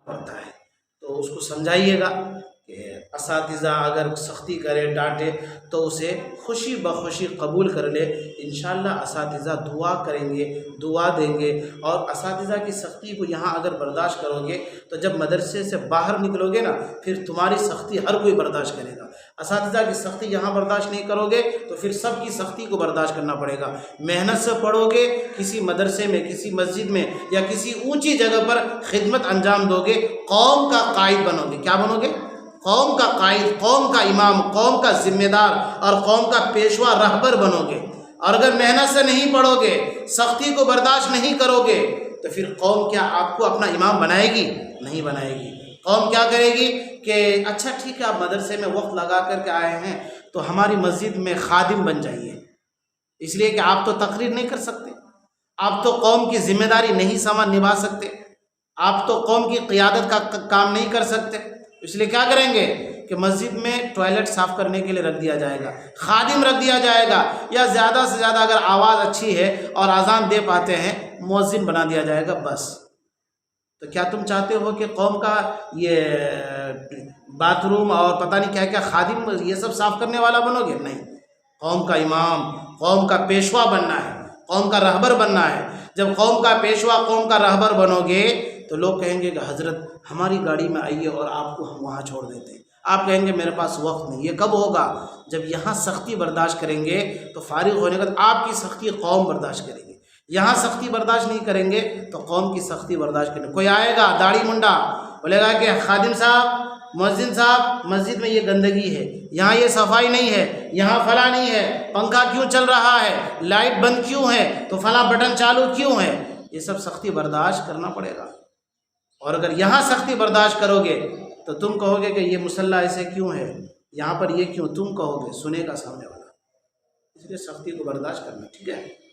پڑتا ہے۔ تو اس کو سمجھائیے گا کہ اساتذہ اگر سختی کرے ڈانٹے تو اسے خوشی بخوشی قبول کر لے، انشاءاللہ اساتذہ دعا کریں گے، دعا دیں گے۔ اور اساتذہ کی سختی کو یہاں اگر برداشت کرو گے تو جب مدرسے سے باہر نکلو گے نا پھر تمہاری سختی ہر کوئی برداشت کرے گا۔ اساتذہ کی سختی یہاں برداشت نہیں کرو گے تو پھر سب کی سختی کو برداشت کرنا پڑے گا۔ محنت سے پڑھو گے، کسی مدرسے میں، کسی مسجد میں یا کسی اونچی جگہ پر خدمت انجام دو گے، قوم کا قائد بنو گے۔ کیا بنو گے؟ قوم کا قائد، قوم کا امام، قوم کا ذمہ دار اور قوم کا پیشوا رہبر بنو گے۔ اور اگر محنت سے نہیں پڑھو گے، سختی کو برداشت نہیں کرو گے تو پھر قوم کیا آپ کو اپنا امام بنائے گی؟ نہیں بنائے گی۔ قوم کیا کرے گی کہ اچھا ٹھیک ہے آپ مدرسے میں وقت لگا کر کے آئے ہیں تو ہماری مسجد میں خادم بن جائیے، اس لیے کہ آپ تو تقریر نہیں کر سکتے، آپ تو قوم کی ذمہ داری نہیں نبھا سکتے، آپ تو قوم کی قیادت کا کام نہیں کر سکتے، اس لیے کیا کریں گے کہ مسجد میں ٹوائلٹ صاف کرنے کے لیے رکھ دیا جائے گا، خادم رکھ دیا جائے گا، یا زیادہ سے زیادہ اگر آواز اچھی ہے اور اذان دے پاتے ہیں مؤذن بنا دیا جائے گا بس۔ تو کیا تم چاہتے ہو کہ قوم کا یہ باتھ روم اور پتہ نہیں کیا کیا خادم یہ سب صاف کرنے والا بنو گے؟ نہیں، قوم کا امام، قوم کا پیشوا بننا ہے، قوم کا رہبر بننا ہے۔ جب قوم کا پیشوا، قوم کا رہبر بنو گے تو لوگ کہیں گے کہ حضرت ہماری گاڑی میں آئیے اور آپ کو ہم وہاں چھوڑ دیتے ہیں۔ آپ کہیں گے میرے پاس وقت نہیں۔ یہ کب ہوگا؟ جب یہاں سختی برداشت کریں گے تو فارغ ہونے کے بعد آپ کی سختی قوم برداشت کرے گی۔ یہاں سختی برداشت نہیں کریں گے تو قوم کی سختی برداشت کریں گے۔ کوئی آئے گا داڑھی منڈا بولے گا کہ خادم صاحب، مؤذن صاحب، مسجد میں یہ گندگی ہے، یہاں یہ صفائی نہیں ہے، یہاں فلاں نہیں ہے، پنکھا کیوں چل رہا ہے، لائٹ بند کیوں ہے، تو فلاں بٹن چالو کیوں ہے، یہ سب سختی برداشت کرنا پڑے گا۔ اور اگر یہاں سختی برداشت کرو گے تو تم کہو گے کہ یہ مصلی ایسے کیوں ہے، یہاں پر یہ کیوں، تم کہو گے، سنے گا سامنے والا۔ اس لیے سختی کو برداشت کرنا، ٹھیک ہے۔